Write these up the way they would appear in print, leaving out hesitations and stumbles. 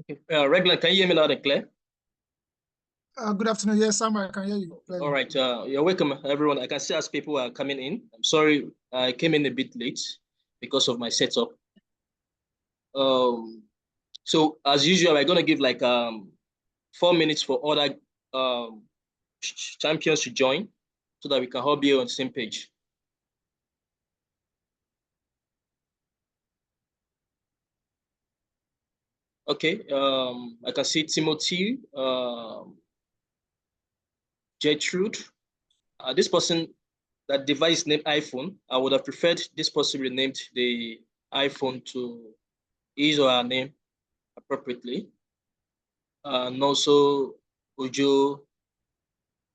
Okay. Regular, can you hear me loud and clear? Good afternoon. Yes, Sam, I can hear you. All right. You're welcome, everyone. I can see as people are coming in. I'm sorry, I came in a bit late because of my setup. So as usual, we're gonna give like 4 minutes for other champions to join, so that we can all be on the same page. Okay. I can see Timothy, Gertrude. This person, that device named iPhone. I would have preferred this person renamed the iPhone to his or her name appropriately. And also Ojo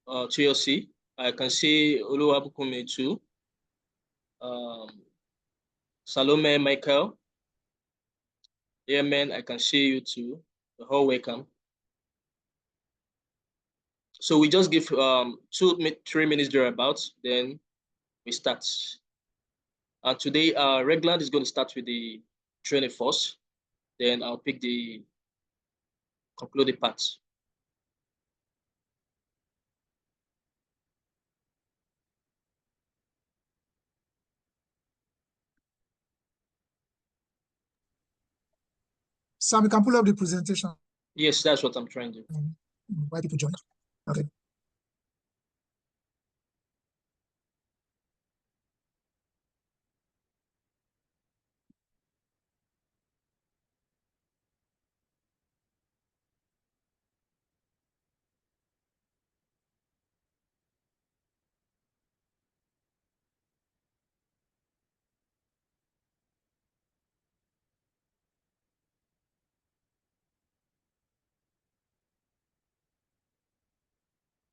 TLC. I can see Oluwabukumi too. Salome Michael. Yeah, man, I can see you too. The whole welcome. So we just give 2-3 minutes thereabouts, then we start. And today, Regland is going to start with the training first. Then I'll pick the concluded parts. Sam, you can pull up the presentation. Yes, that's what I'm trying to do. Why people join? Okay.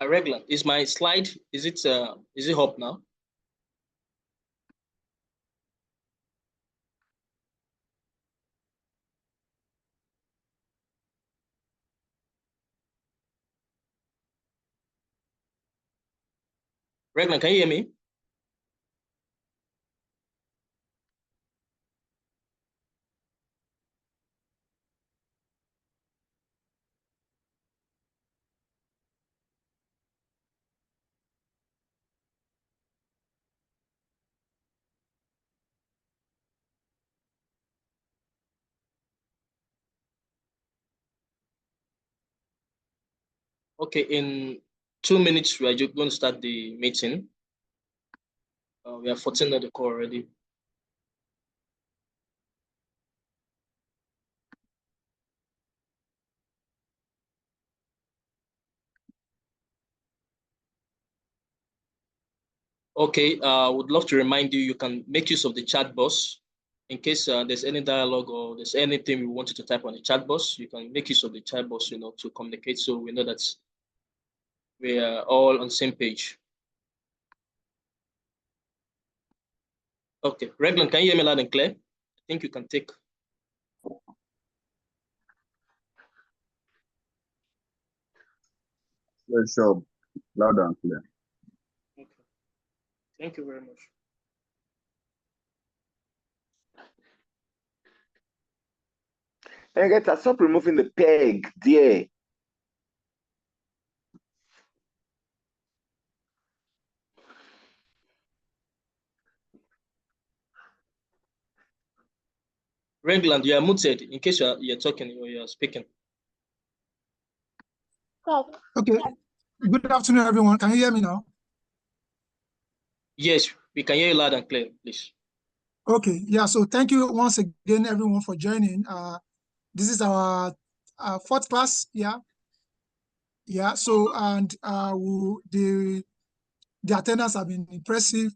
Regular, is my slide, is it up now? Regular, can you hear me? Okay, in 2 minutes, we are just going to start the meeting. We are 14 on the call already. Okay, I would love to remind you, you can make use of the chat box in case there's any dialogue or there's anything we wanted to type on the chat box. You can make use of the chat box, to communicate, so we know that we are all on the same page. Okay, Reglan, can you hear me loud and clear? I think you can take. Yes, sure. Loud and clear. Okay. Thank you very much. Hey guys, stop removing the peg, dear. Regland, you are muted in case you're talking or you're speaking. Okay. Good afternoon, everyone. Can you hear me now? Yes, we can hear you loud and clear, please. Okay. Yeah. So thank you once again, everyone, for joining. This is our fourth class. Yeah. Yeah. So and the attendance have been impressive,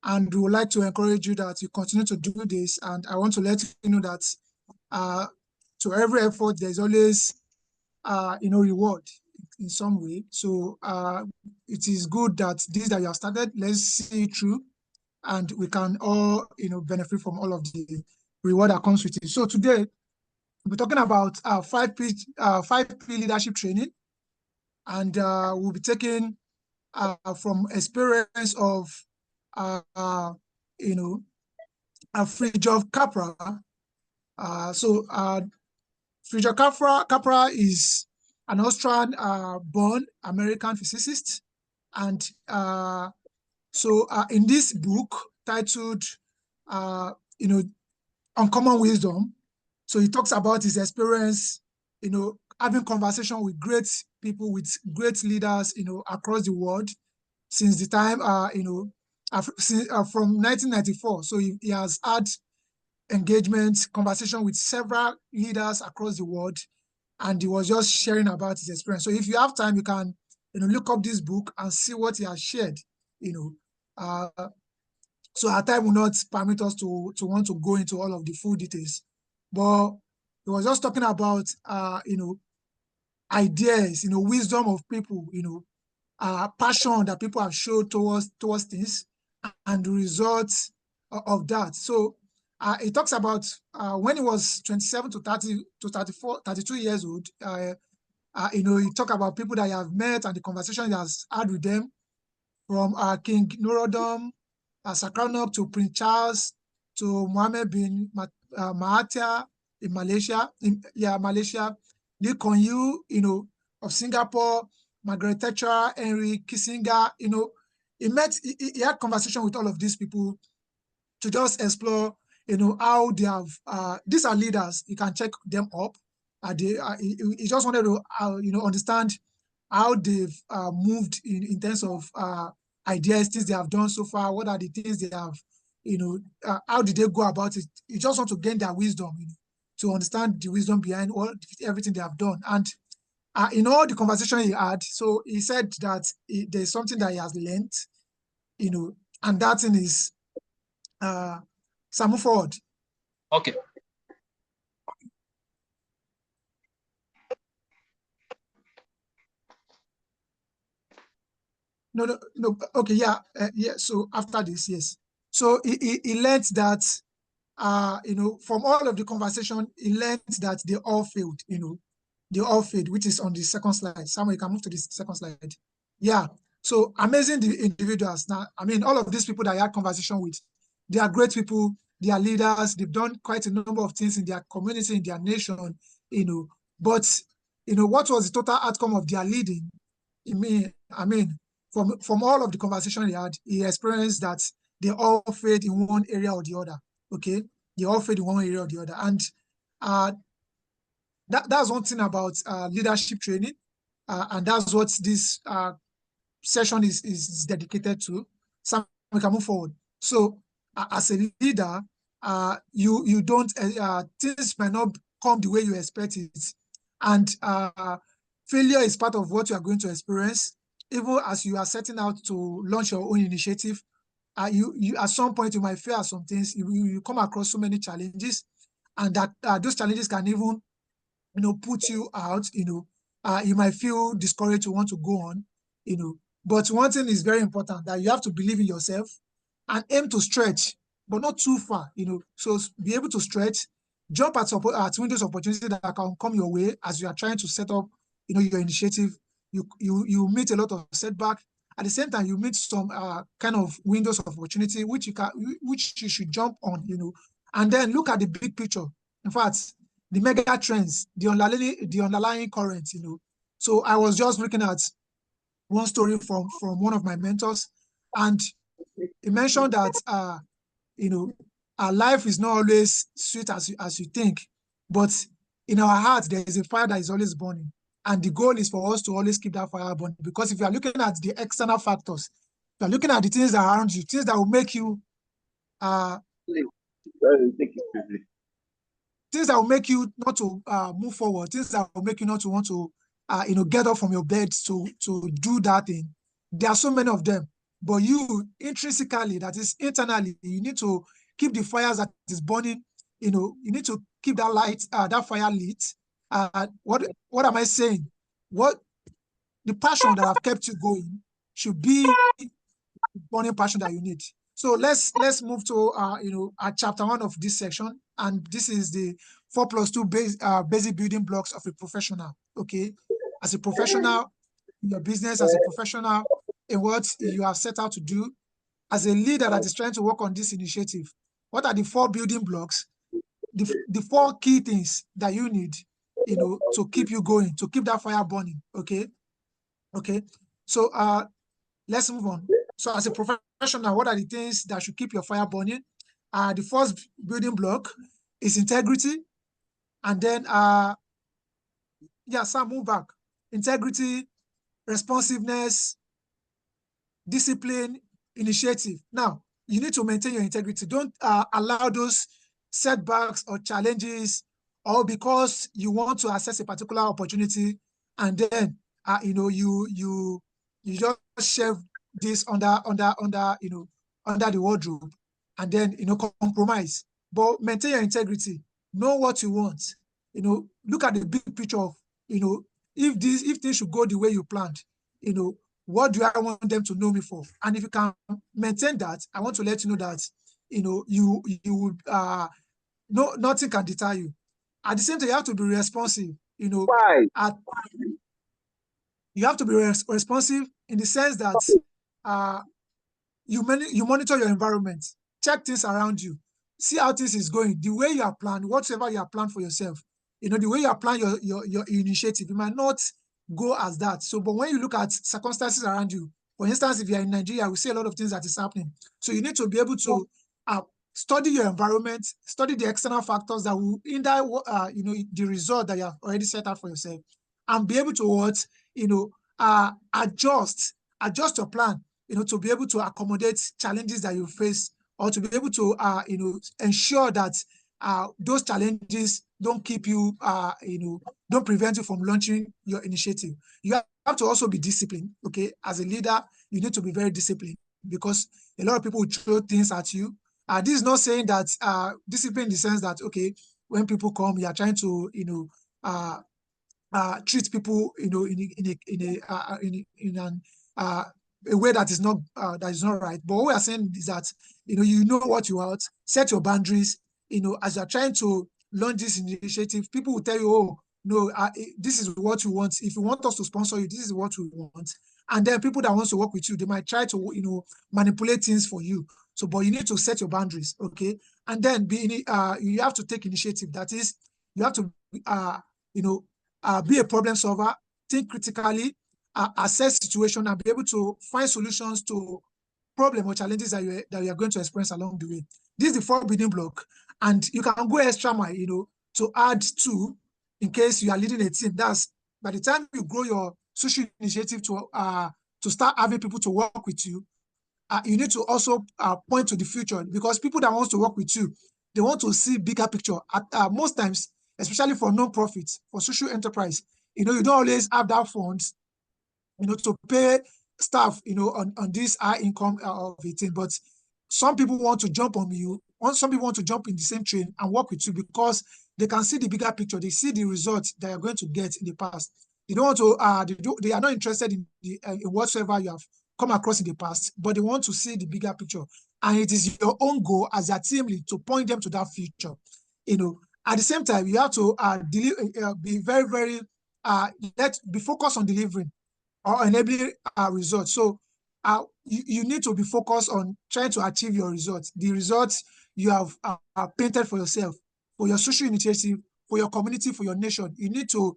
and we would like to encourage you that you continue to do this. And I want to let you know that to every effort, there's always reward in some way. So it is good that this that you have started, let's see it through, and we can all benefit from all of the reward that comes with it. So today we're talking about 5P leadership training, and we'll be taking from experience of Fridge of Capra. So Friedrich Capra is an Austrian-born American physicist. And in this book titled, Uncommon Wisdom, so he talks about his experience, having conversation with great people, with great leaders, across the world since the time, from 1994. So he has had engagement, conversation with several leaders across the world, and he was just sharing about his experience. So if you have time, you can, look up this book and see what he has shared, so our time will not permit us to want to go into all of the full details. But he was just talking about, ideas, wisdom of people, passion that people have shown towards things, and the results of that. So he talks about when he was 27 to 30 to 34, 32 years old, he talk about people that he have met and the conversation he has had with them, from King Norodom, Sakranop, to Prince Charles, to Mohammed bin Mahathir in Malaysia, Malaysia, Lee Kuan Yew, of Singapore, Margaret Thatcher, Henry Kissinger. He had conversation with all of these people to just explore, how they have. These are leaders. You can check them up. He just wanted to, understand how they've moved in terms of ideas, things they have done so far. What are the things they have, how did they go about it? You just want to gain their wisdom, to understand the wisdom behind everything they have done. And in all the conversation he had, so he said that there's something that he has learned, and that thing is, so move forward. Okay. No. Okay, yeah. So after this, yes. So he learned that, from all of the conversation, he learned that they all failed. They all failed, which is on the second slide. Samuel, you can move to the second slide. Yeah. So amazing the individuals. Now, all of these people that I had conversation with, they are great people. They are leaders. They've done quite a number of things in their community, in their nation. But what was the total outcome of their leading? From all of the conversation he had, he experienced that they all failed in one area or the other. Okay, they all failed in one area or the other, and that's one thing about leadership training, and that's what this session is dedicated to. So we can move forward. So as a leader, you don't things might not come the way you expect it, and failure is part of what you are going to experience. Even as you are setting out to launch your own initiative, you at some point you might fail at some things. You come across so many challenges, and that those challenges can even, put you out. You might feel discouraged to want to go on. But one thing is very important, that you have to believe in yourself and aim to stretch, but not too far. So be able to stretch, jump at windows of opportunity that can come your way as you are trying to set up, your initiative. You meet a lot of setback. At the same time, you meet some kind of windows of opportunity which you should jump on, and then look at the big picture. In fact, the mega trends, the underlying currents, So I was just looking at one story from one of my mentors, and he mentioned that our life is not always sweet as you think, but in our heart there is a fire that is always burning. And the goal is for us to always keep that fire burning, because if you are looking at the external factors, if you are looking at the things that are around you, things that will make you things that will make you not to move forward, things that will make you not to want to get up from your bed to do that thing. There are so many of them, but you intrinsically, that is internally, you need to keep the fires that is burning. You need to keep that light, that fire lit. What am I saying? What the passion that have kept you going should be the burning passion that you need. So let's move to chapter 1 of this section, and this is the 4+2 basic building blocks of a professional. Okay, as a professional in your business, as a professional in what you have set out to do, as a leader that is trying to work on this initiative, what are the 4 building blocks, the 4 key things that you need to keep you going, to keep that fire burning. Okay. So let's move on. So as a professional, what are the things that should keep your fire burning? The first building block is integrity. And then, Sam, move back. Integrity, responsiveness, discipline, initiative. Now, you need to maintain your integrity. Don't allow those setbacks or challenges, or because you want to access a particular opportunity, and then you just shove this under the wardrobe, and then compromise. But maintain your integrity. Know what you want. Look at the big picture of if things should go the way you planned. What do I want them to know me for? And if you can maintain that, I want to let you know that you would nothing can deter you. At the same time, you have to be responsive. Why? You have to be responsive in the sense that you monitor your environment, check things around you, see how things is going. The way you are planned, whatever you are planned for yourself, the way you are planning your initiative, it might not go as that. So, but when you look at circumstances around you, for instance, if you are in Nigeria, we see a lot of things that is happening. So you need to be able to study your environment, study the external factors that will hinder the result that you have already set out for yourself, and be able to adjust your plan, to be able to accommodate challenges that you face, or to be able to ensure that those challenges don't keep you, don't prevent you from launching your initiative. You have to also be disciplined. Okay, as a leader, you need to be very disciplined, because a lot of people will throw things at you. This is not saying that discipline in the sense that, okay, when people come, you are trying to treat people in a way that is not right. But what we are saying is that you know what you want, set your boundaries. As you are trying to launch this initiative, people will tell you, oh no, this is what you want. If you want us to sponsor you, this is what we want. And then people that want to work with you, they might try to manipulate things for you. So, but you need to set your boundaries, okay? And then you have to take initiative. That is, you have to be a problem solver, think critically, assess situation, and be able to find solutions to problems or challenges that you are going to experience along the way. This is the fourth building block, and you can go extra mile, to add to, in case you are leading a team. That's by the time you grow your social initiative to start having people to work with you. You need to also point to the future, because people that want to work with you, they want to see bigger picture. Most times, especially for non-profits, for social enterprise, you don't always have that funds, to pay staff, on this high income of a thing. But some people want to jump on you. Some people want to jump in the same train and work with you, because they can see the bigger picture. They see the results they are going to get in the past. They don't want to. They are not interested in whatsoever you have come across in the past, but they want to see the bigger picture. And it is your own goal as a team lead to point them to that future. At the same time, you have to be very, very be focused on delivering or enabling results. So you need to be focused on trying to achieve your results, the results you have painted for yourself, for your social initiative, for your community, for your nation. You need to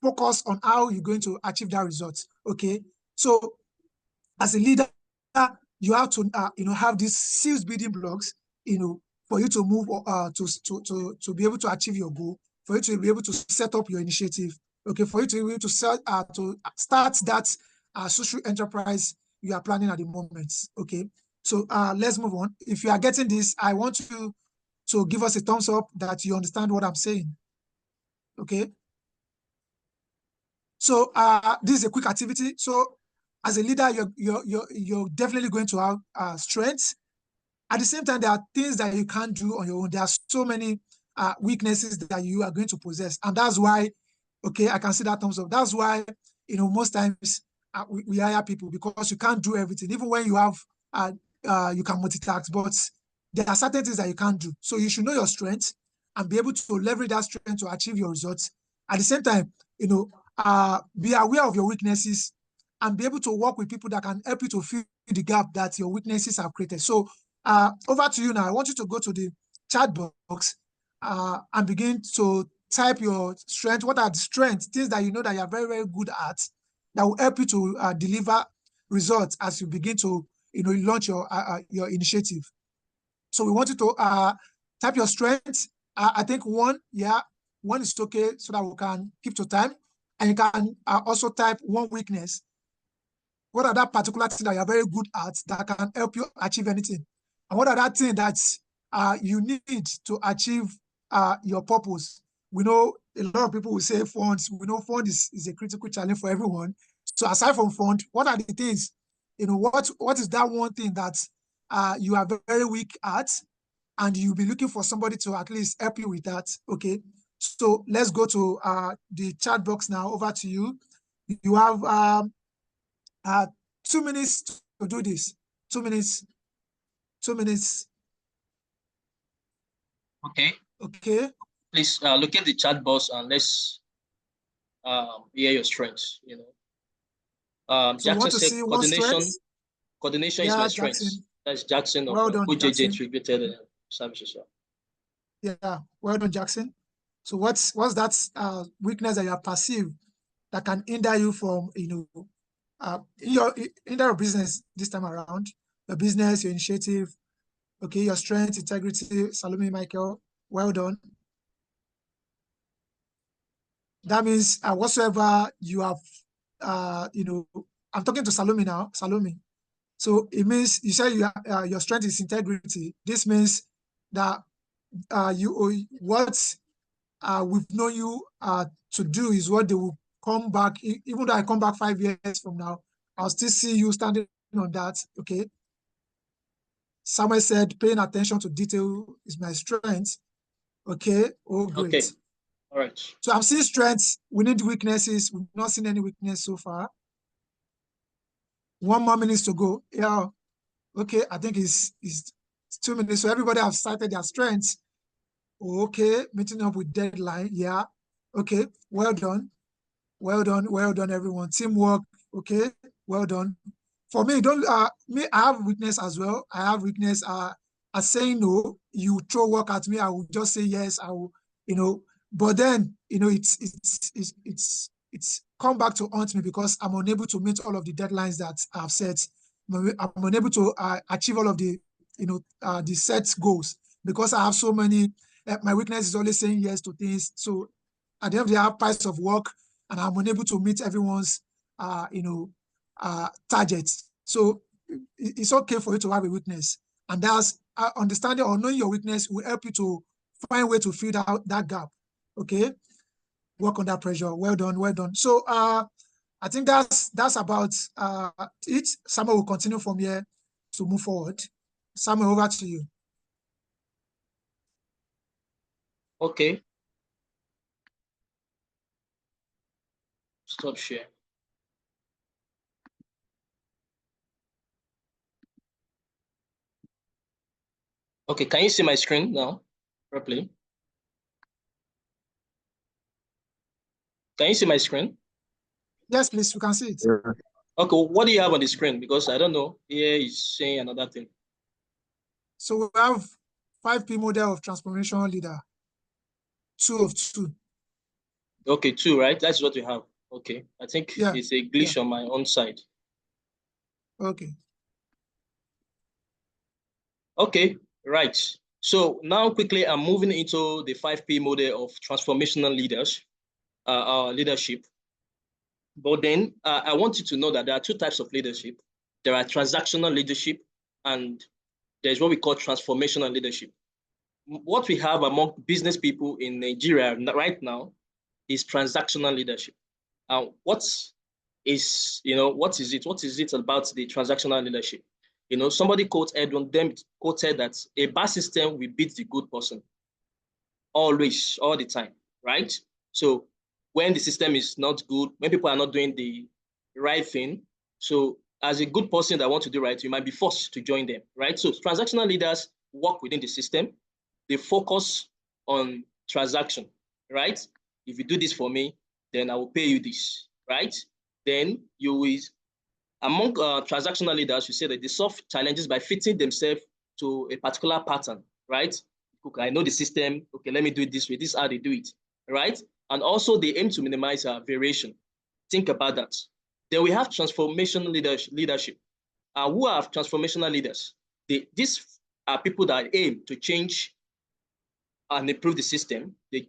focus on how you're going to achieve that result. Okay, so as a leader, you have to have these 6 building blocks, for you to move to be able to achieve your goal, for you to be able to set up your initiative. Okay, for you to be able to start that social enterprise you are planning at the moment. Okay, so let's move on. If you are getting this, I want you to give us a thumbs up that you understand what I'm saying. Okay. So this is a quick activity. So as a leader, you're definitely going to have strengths. At the same time, there are things that you can't do on your own. There are so many weaknesses that you are going to possess, and that's why. Okay, I can see that thumbs up. That's why most times we hire people, because you can't do everything. Even when you have you can multitask, but there are certain things that you can't do. So you should know your strengths and be able to leverage that strength to achieve your results. At the same time, be aware of your weaknesses and be able to work with people that can help you to fill the gap that your weaknesses have created. So over to you now. I want you to go to the chat box and begin to type your strength. What are the strengths, things that you know that you're very, very good at, that will help you to deliver results as you begin to, launch your initiative. So we want you to type your strengths. I think one is okay, so that we can keep to time. And you can also type one weakness. What are that particular thing that you're very good at that can help you achieve anything? And what are that thing that you need to achieve your purpose? We know a lot of people will say funds. We know fund is a critical challenge for everyone. So aside from fund, what are the things, what is that one thing that you are very weak at, and you'll be looking for somebody to at least help you with that? Okay, so let's go to the chat box now. Over to you. You have 2 minutes to do this. 2 minutes. 2 minutes. Okay. Okay. Please look at the chat box and let's hear your strengths. So Jackson want to said see coordination. strength? Coordination is my strength. Jackson. That's Jackson of Well done, OJJ Jackson. Integrated Services. Yeah, well done, Jackson. So what's that weakness that you have perceived that can hinder you from, in your business this time around, your business, your initiative, okay, your strength, integrity. Salome, Michael, well done. That means whatsoever you have, I'm talking to Salome now, Salome. So it means you say your strength is integrity. This means that what we've known you to do is what they will come back. Even though I come back 5 years from now, I'll still see you standing on that. Okay. Samuel said, paying attention to detail is my strength. Okay. Oh, great. Okay. All right. So I'm seeing strengths. We need weaknesses. We've not seen any weakness so far. 1 more minute to go. Yeah. Okay. I think it's 2 minutes. So everybody have cited their strengths. Okay. Meeting up with deadline. Yeah. Okay. Well done. Well done. Well done, everyone. Teamwork. Okay. Well done. For me, I have weakness as well. I have weakness at saying no. You throw work at me, I will just say yes. I will, but then, it's come back to haunt me because I'm unable to meet all of the deadlines that I've set. I'm unable to achieve all of the, the set goals because I have so many. My weakness is always saying yes to things. So at the end of the day, I have piles of work and I'm unable to meet everyone's, targets. So it's okay for you to have a weakness, and that's understanding or knowing your weakness will help you to find a way to fill that gap. Okay, work under pressure. Well done, well done. So I think that's about it. Samuel will continue from here to move forward. Samuel, over to you. Okay. Stop share. Okay, can you see my screen now properly? Can you see my screen? Yes, please, you can see it. Yeah. Okay, what do you have on the screen? Because I don't know. Here is saying another thing. So we have 5P model of transformational leader. 2 of 2. Okay, 2, right? That's what you have. Okay, I think Yeah. it's a glitch on my own side. Okay. Okay, right. So now quickly, I'm moving into the 5P model of transformational leadership. But then I want you to know that there are 2 types of leadership. There are transactional leadership and there's what we call transformational leadership. What we have among business people in Nigeria right now is transactional leadership. What is it? What is it about the transactional leadership? Somebody quoted that a bad system will beat the good person. Always, all the time, right? So when the system is not good, when people are not doing the right thing, so as a good person that want to do right, you might be forced to join them, right? So transactional leaders work within the system. They focus on transaction, right? If you do this for me, then I will pay you this, right? Then you will, among transactional leaders, you say that they solve challenges by fitting themselves to a particular pattern, right? Okay, I know the system. Okay, let me do it this way. This is how they do it. right? And also they aim to minimize variation. Think about that. Then we have transformational leadership. Who are transformational leaders? These are people that aim to change and improve the system. They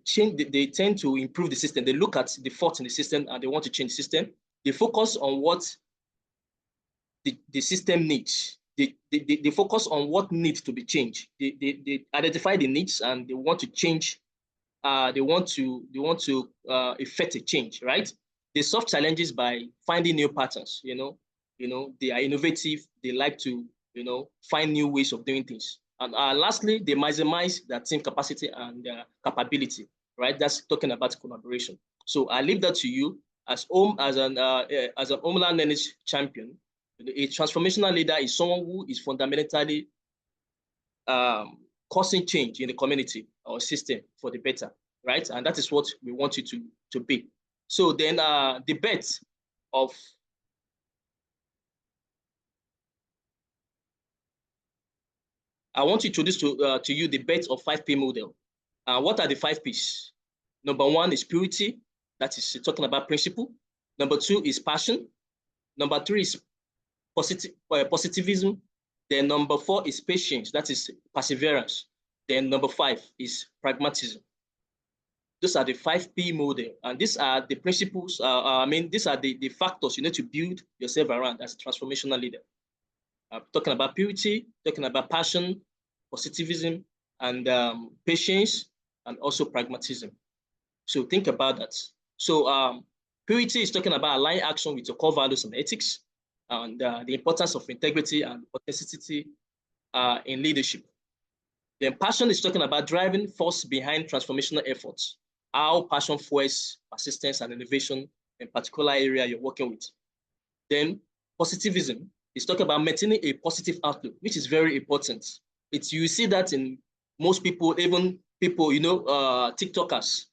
tend to improve the system. They look at the faults in the system and they want to change the system. They focus on what the system needs. They focus on what needs to be changed. They identify the needs and they want to change. They want to effect a change, right? They solve challenges by finding new patterns. They are innovative. They like to find new ways of doing things. And lastly, they maximize their team capacity and their capability, right? That's talking about collaboration. So I leave that to you as an Omla champion. A transformational leader is someone who is fundamentally causing change in the community or system for the better, right? And that is what we want you to be. So then the bet of I want to introduce to you the bet of 5P model. What are the 5Ps? Number one is purity. That is talking about principle. Number two is passion. Number three is positivism. Then number four is patience. That is perseverance. Then number five is pragmatism. Those are the 5P model. And these are the principles. These are the factors you need to build yourself around as a transformational leader. Talking about purity, talking about passion, positivism, and patience, and also pragmatism. So think about that. So purity is talking about aligning action with your core values and ethics, and the importance of integrity and authenticity in leadership. Then passion is talking about driving force behind transformational efforts, how passion fuels persistence and innovation in particular area you're working with. Then positivism is talking about maintaining a positive outlook, which is very important. You see that in most people, even people, TikTokers,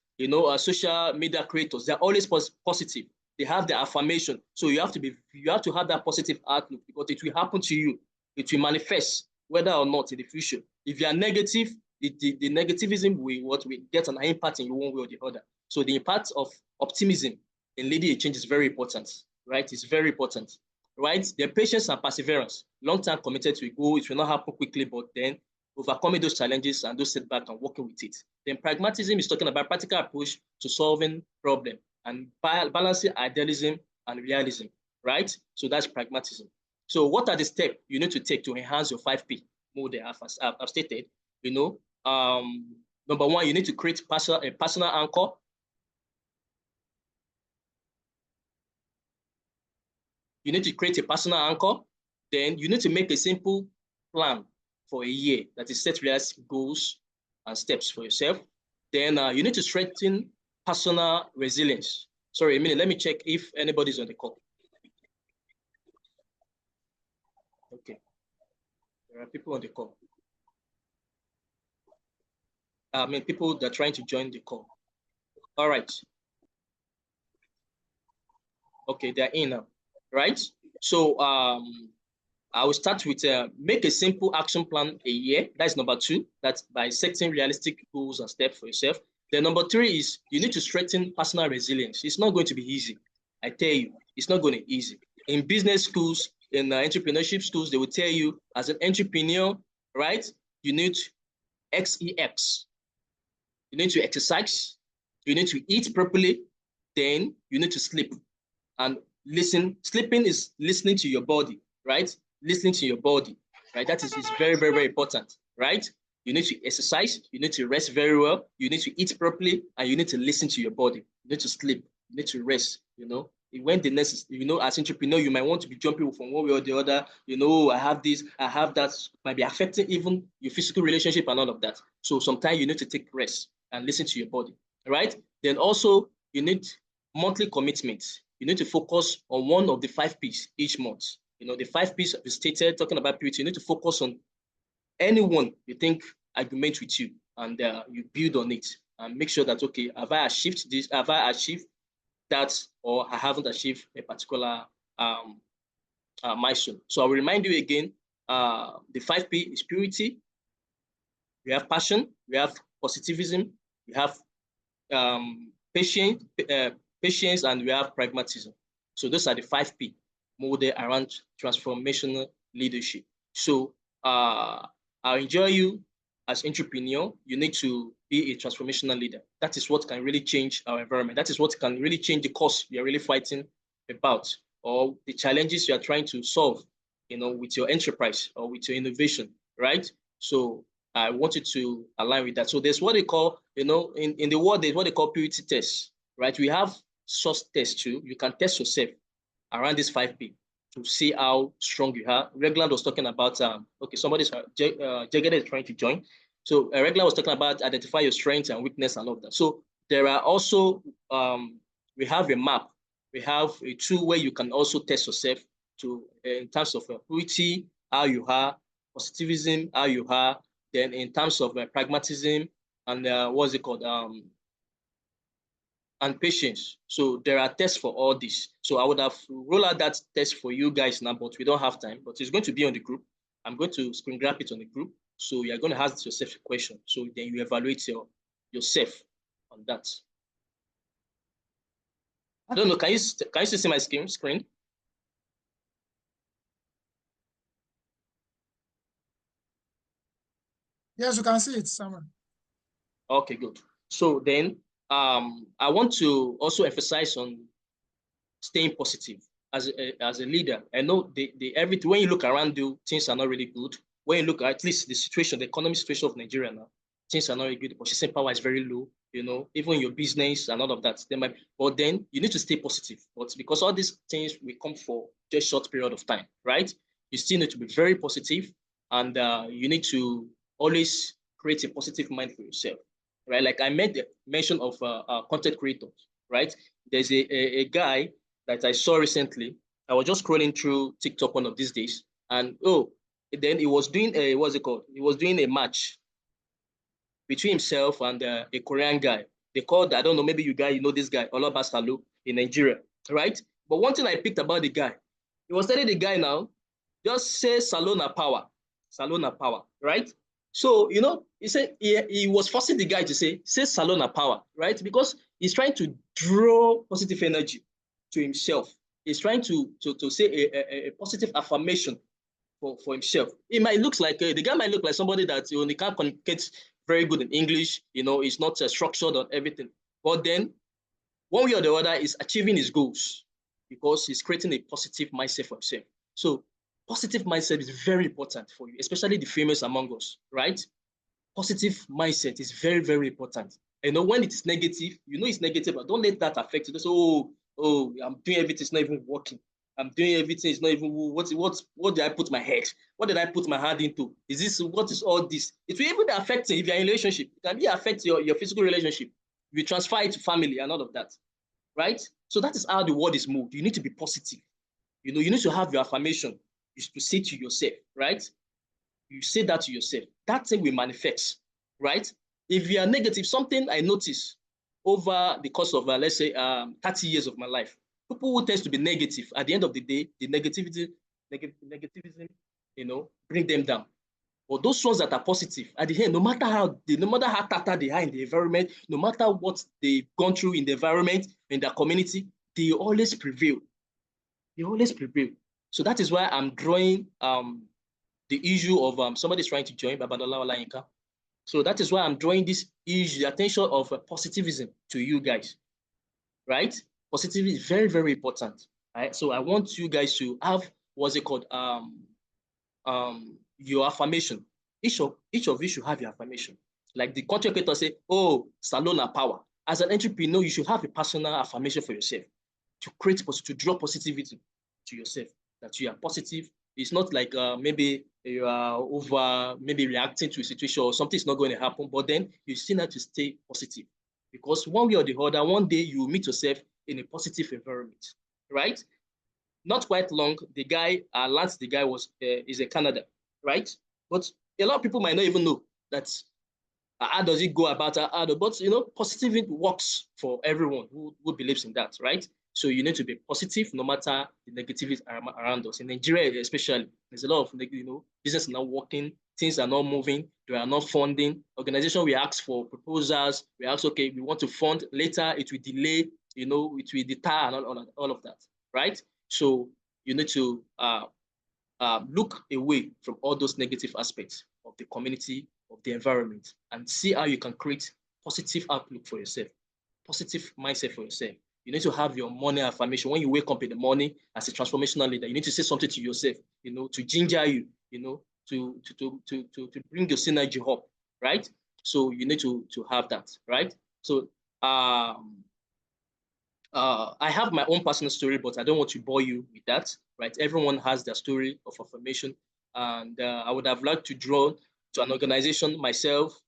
social media creators, they're always positive. They have the affirmation. So you have to have that positive outlook because it will happen to you. It will manifest whether or not in the future. If you are negative, the negativism will get an impact in you one way or the other. So the impact of optimism in leading a change is very important, right? It's very important, right? Their patience and perseverance, long-term committed to a goal. It will not happen quickly, but then overcoming those challenges and those setbacks and working with it. Then pragmatism is talking about practical approach to solving problem and balancing idealism and realism, right? So that's pragmatism. So what are the steps you need to take to enhance your 5P model? I've stated, number one, you need to create a personal anchor. You need to create a personal anchor. Then you need to make a simple plan for a year that is set realistic goals and steps for yourself. Then you need to strengthen personal resilience. Sorry, a minute, let me check if anybody's on the call. Okay, there are people on the call. People that are trying to join the call. All right. Okay, they're in now, right? So I will start with make a simple action plan a year. That's number two. That's by setting realistic goals and steps for yourself. Then number three is you need to strengthen personal resilience. It's not going to be easy. I tell you, it's not going to be easy. In business schools, in entrepreneurship schools, they will tell you as an entrepreneur, right? You need XEX. You need to exercise. You need to eat properly. Then you need to sleep and listen. Sleeping is listening to your body, right? Listening to your body, right? That is very, very, very important, right? You need to exercise, you need to rest very well, you need to eat properly, and you need to listen to your body. You need to sleep, you need to rest, When the next, as entrepreneur, you might want to be jumping from one way or the other, I have this, I have that, might be affecting even your physical relationship and all of that. So sometimes you need to take rest and listen to your body, right? Then also, you need monthly commitments. You need to focus on one of the 5Ps each month. The 5Ps we stated, talking about purity, you need to focus on anyone you think argument with you, and you build on it and make sure that, okay, have I achieved this? Have I achieved that? Or I haven't achieved a particular milestone. So I'll remind you again, the 5P is purity. We have passion, we have positivism, we have patience, and we have pragmatism. So those are the 5P molded around transformational leadership. So I enjoy you as entrepreneur. You need to be a transformational leader. That is what can really change our environment. That is what can really change the cause we are really fighting about, or the challenges you are trying to solve, with your enterprise or with your innovation, right? So I want you to align with that. So there's what they call, in the world, there's what they call purity tests, right? We have source tests too. You can test yourself around this 5P to see how strong you are. Regular was talking about, okay, somebody's, Jagede is trying to join. So Regular was talking about identify your strengths and weakness and all of that. So there are also, we have a map. We have a tool where you can also test yourself to, in terms of purity, how you are, positivism, how you are, then in terms of pragmatism and what's it called, and patience. So there are tests for all this. So I would have rolled out that test for you guys now, but we don't have time. But it's going to be on the group. I'm going to screen grab it on the group. So you're going to ask yourself a question. So then you evaluate yourself on that. I don't know. Can you see my screen? Yes, you can see it, Samuel. Okay, good. So then I want to also emphasize on staying positive as a leader. I know everything, when you look around you, things are not really good. When you look at least the situation, the economic situation of Nigeria now, things are not really good. The purchasing power is very low, even your business and all of that. But then you need to stay positive. But because all these things will come for just a short period of time, right? You still need to be very positive, and you need to always create a positive mind for yourself, right? Like I made the mention of content creators, right? There's a guy that I saw recently. I was just scrolling through TikTok one of these days, and then he was doing what's it called? He was doing a match between himself and a Korean guy. They called, I don't know, maybe you know this guy, Oloba Salo in Nigeria, right? But one thing I picked about the guy, he was telling the guy now, just say Salona power, right? So, he said he was forcing the guy to say Salona power, right? Because he's trying to draw positive energy to himself. He's trying to say a positive affirmation for himself. It might look like the guy might look like somebody that he can't communicate very good in English. He's not structured on everything. But then, one way or the other, is achieving his goals because he's creating a positive mindset for himself. So, positive mindset is very important for you, especially the famous among us, right? Positive mindset is very, very important. When it's negative, it's negative, but don't let that affect you. Just, I'm doing everything, it's not even working. I'm doing everything, it's not even, what did I put my head? What did I put my hand into? What is all this? It will even affect if you're in a relationship. It can be affect your physical relationship. You transfer it to family and all of that, right? So that is how the world is moved. You need to be positive. You need to have your affirmation. You to say to yourself, right? You say that to yourself. That thing will manifest, right? If you are negative, something I notice over the course of, let's say, 30 years of my life, people who tend to be negative, at the end of the day, the negativism, bring them down. But those ones that are positive, at the end, no matter how tata they are in the environment, no matter what they've gone through in the environment, in their community, they always prevail. They always prevail. So that is why I'm drawing the issue of somebody trying to join Babalola Olayinka. So that is why I'm drawing this issue, the attention of positivism to you guys, right? Positivity is very, very important. Right? So I want you guys to have, what's it called, your affirmation. Each of you should have your affirmation. Like the content creator say, Salona power. As an entrepreneur, you should have a personal affirmation for yourself to draw positivity to yourself, that you are positive. It's not like maybe you are maybe reacting to a situation or something is not going to happen, but then you still have to stay positive, because one way or the other, one day you will meet yourself in a positive environment, right? Not quite long, the guy, Lance, the guy is a Canada, right? But a lot of people might not even know that how does it go about, but positivity works for everyone who believes in that, right? So you need to be positive no matter the negativities around us. In Nigeria, especially, there's a lot of, business not working, things are not moving, there are not funding. Organization, we ask for proposals, we ask, okay, we want to fund, later it will delay, it will deter and all of that, right? So you need to look away from all those negative aspects of the community, of the environment, and see how you can create positive outlook for yourself, positive mindset for yourself. You need to have your morning affirmation. When you wake up in the morning as a transformational leader, you need to say something to yourself, to ginger you, to bring your synergy up, right? So you need to have that, right? So I have my own personal story, but I don't want to bore you with that, right? Everyone has their story of affirmation, and I would have liked to draw to an organization myself.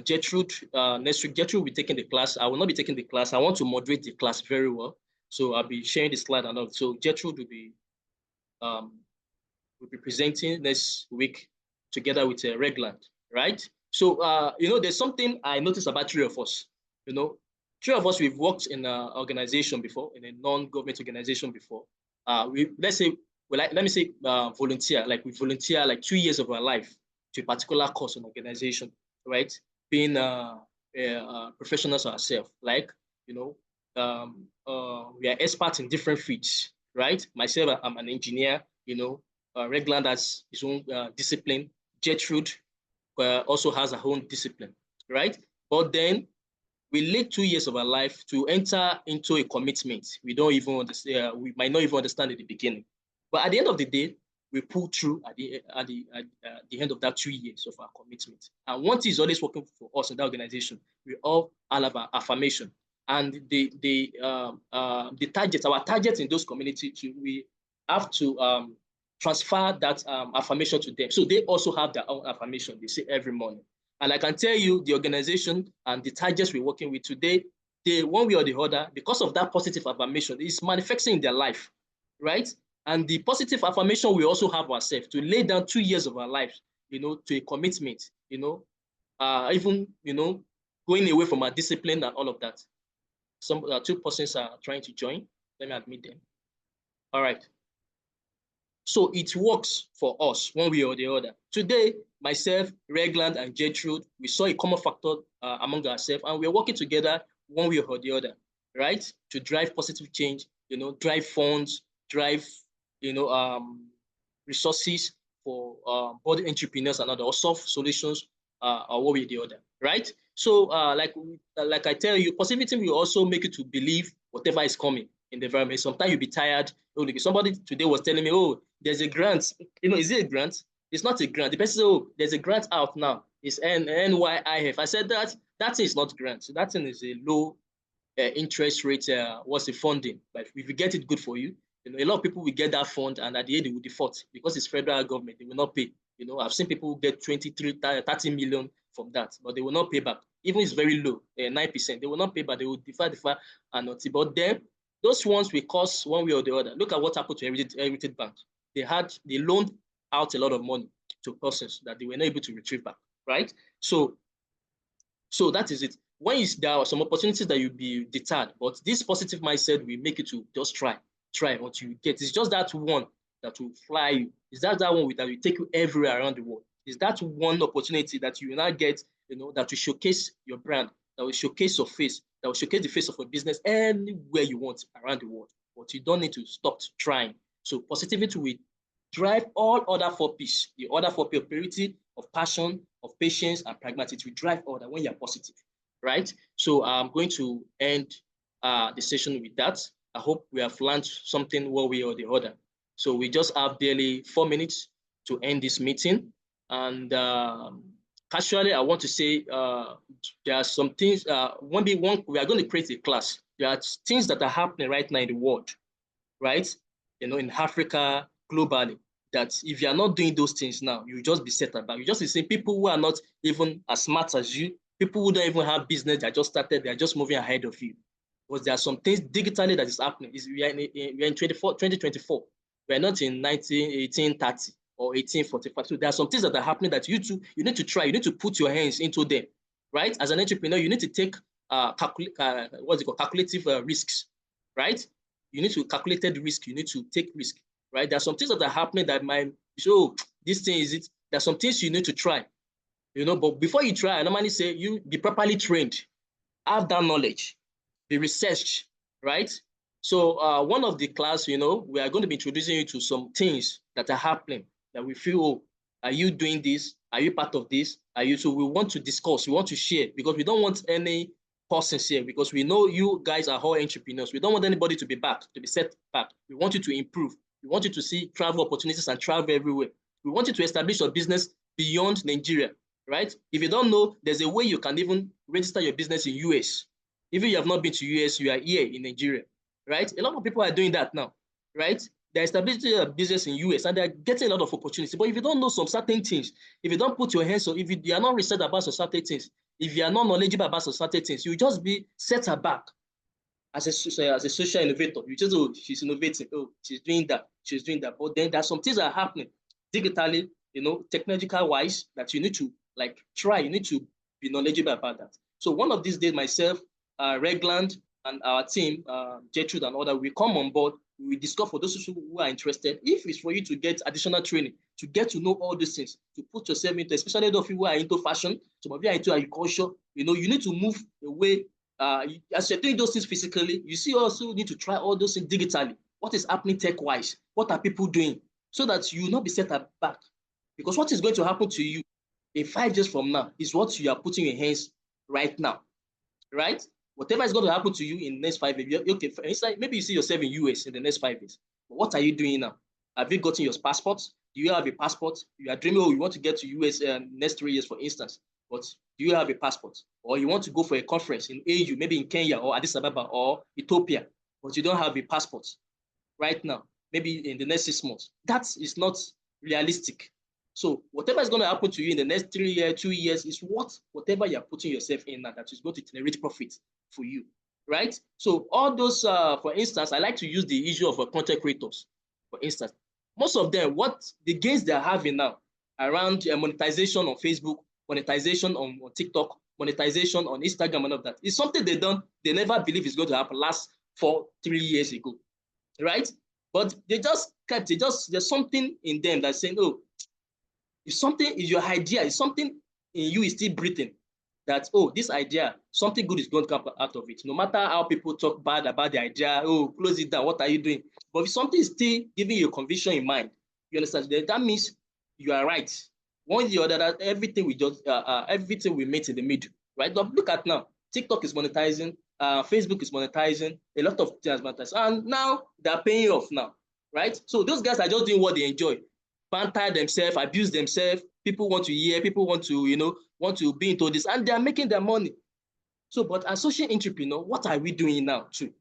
Gertrude, next week, Gertrude will be taking the class. I will not be taking the class. I want to moderate the class very well. So I'll be sharing the slide and all. So Gertrude will be presenting next week together with Regland, right? So, there's something I noticed about three of us. Three of us, we've worked in an organization before, in a non-government organization before. Let me say volunteer, like we volunteer like 2 years of our life to a particular cause and organization, right? Being professionals ourselves, like, we are experts in different fields, right? Myself, I'm an engineer, Regland has his own discipline. Gertrude also has her own discipline, right? But then we lead 2 years of our life to enter into a commitment we don't even understand. We might not even understand at the beginning, but at the end of the day, we pull through at the end of that 2 years of our commitment. And one thing is always working for us in that organization. We all have our affirmation, and the targets, our targets in those communities, we have to transfer that affirmation to them. So they also have their own affirmation. They say every morning. And I can tell you, the organization and the targets we're working with today, they, one way or the other, because of that positive affirmation, is manifesting in their life, right? And the positive affirmation we also have ourselves to lay down 2 years of our lives, to a commitment, even, going away from our discipline and all of that. Some 2 persons are trying to join. Let me admit them. All right. So it works for us one way or the other. Today, myself, Regland, and Gertrude, we saw a common factor among ourselves, and we're working together one way or the other, right? To drive positive change, drive funds, drive, resources for body entrepreneurs and other, or solve solutions or one way or the other, right? So like I tell you, positivity will also make you to believe whatever is coming in the environment. Sometimes you'll be tired. Somebody today was telling me, oh, there's a grant. Is it a grant? It's not a grant. The person said, oh, there's a grant out now. It's NYIF. I said that thing is not grant. So that thing is a low interest rate. What's the funding? But if you get it, good for you. A lot of people will get that fund, and at the end they will default because it's federal government. They will not pay. I've seen people get 23, 30 million from that, but they will not pay back. Even if it's very low, 9%, they will not pay back. They will defer, and not. But then those ones will cost one way or the other. Look at what happened to Heritage Bank. They loaned out a lot of money to persons that they were not able to retrieve back, right? So that is it. There are some opportunities that you'll be deterred, but this positive mindset will make you to just try until you get. It's just that one that will fly you. It's that one that will take you everywhere around the world. It's that one opportunity that you will not get, that will showcase your brand, that will showcase your face, that will showcase the face of your business anywhere you want around the world. But you don't need to stop trying. So positivity will drive all other 4 P's. The other 4 P of purity, of passion, of patience, and pragmatic will drive all that when you're positive, right? So I'm going to end the session with that. I hope we have learned something one way or the other. So we just have barely 4 minutes to end this meeting. And casually, I want to say there are some things, we are going to create a class. There are things that are happening right now in the world, right? In Africa, globally, that if you are not doing those things now, you'll just be set back. You just be seeing people who are not even as smart as you, people who don't even have business that just started, they're just moving ahead of you. Because there are some things digitally that is happening. We are in 2024. We are not in 1830 or 1845. So there are some things that are happening that you need to try. You need to put your hands into them, right? As an entrepreneur, you need to take calculative risks, right? You need to calculated risk. You need to take risk, right? There are some things that are happening that might show this thing is it. There are some things you need to try, but before you try, I normally say you be properly trained, have that knowledge, be researched, right? So one of the class, we are going to be introducing you to some things that are happening that we feel, oh, are you doing this? Are you part of this? Are you? So we want to discuss, we want to share, because we don't want any persons here, because we know you guys are all entrepreneurs. We don't want anybody to be set back. We want you to improve. We want you to see travel opportunities and travel everywhere. We want you to establish your business beyond Nigeria, right? If you don't know, there's a way you can even register your business in US. Even if you have not been to US, you are here in Nigeria, right? A lot of people are doing that now, right? They're establishing a business in US and they're getting a lot of opportunity. But if you don't know some certain things, if you don't put your hands on, if you are not researched about some certain things, if you are not knowledgeable about some certain things, you just be set aback as a social innovator. You just, oh, she's innovating, oh, she's doing that. But then there's some things that are happening digitally, technological wise, that you need to try, you need to be knowledgeable about that. So one of these days, myself, Regland, and our team, Gertrude and others, we come on board. We discuss for those who are interested. If it's for you to get additional training, to get to know all these things, to put yourself into, especially those people who are into fashion, some of you are into agriculture, you need to move away. As you're doing those things physically, you also need to try all those things digitally. What is happening tech-wise? What are people doing? So that you will not be set back. Because what is going to happen to you in 5 years from now is what you are putting in your hands right now, right? Whatever is going to happen to you in the next 5 years, okay, for instance, maybe you see yourself in US in the next 5 years. But what are you doing now? Have you gotten your passport? Do you have a passport? You are dreaming, oh, you want to get to US next 3 years, for instance. But do you have a passport? Or you want to go for a conference in AU, maybe in Kenya or Addis Ababa or Ethiopia, but you don't have a passport right now, maybe in the next 6 months. That is not realistic. So whatever is going to happen to you in the next 3 years, 2 years is whatever you're putting yourself in now that is going to generate profit for you, right? So all those, for instance, I like to use the issue of content creators, for instance. Most of them, what the gains they're having now around monetization on Facebook, monetization on TikTok, monetization on Instagram and all of that is something they never believe is going to happen last 3 years ago, right? But there's something in them that's saying, oh, if something is your idea, if something in you is still breathing, that, oh, this idea, something good is going to come out of it. No matter how people talk bad about the idea, oh, close it down, what are you doing? But if something is still giving you a conviction in mind, you understand, that means you are right. One or the other, everything we meet in the middle, right? But look at now, TikTok is monetizing, Facebook is monetizing, a lot of things monetizing, and now they're paying off now, right? So those guys are just doing what they enjoy. Banter themselves, abuse themselves. People want to hear, people want to be into this, and they are making their money. So, but as social entrepreneur, what are we doing now too?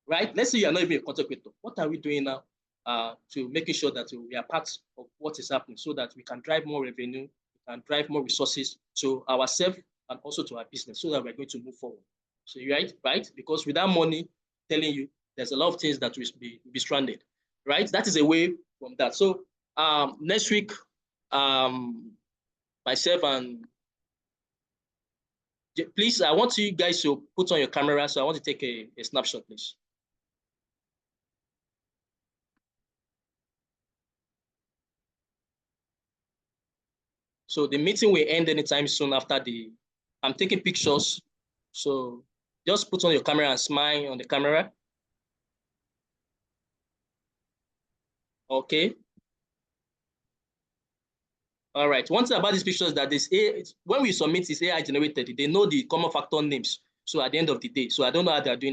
Right? Let's say you are not even a content creator. What are we doing now to making sure that we are part of what is happening, so that we can drive more revenue, we can drive more resources to ourselves and also to our business, so that we're going to move forward. So you're right? Because without money, telling you, there's a lot of things that will be stranded, right? That is away from that. So next week, myself and please, I want you guys to put on your camera. So I want to take a snapshot, please. So the meeting will end anytime soon after I'm taking pictures. So just put on your camera and smile on the camera. Okay. All right. One thing about these pictures that when we submit, it's AI generated. They know the common factor names. So at the end of the day, so I don't know how they're doing.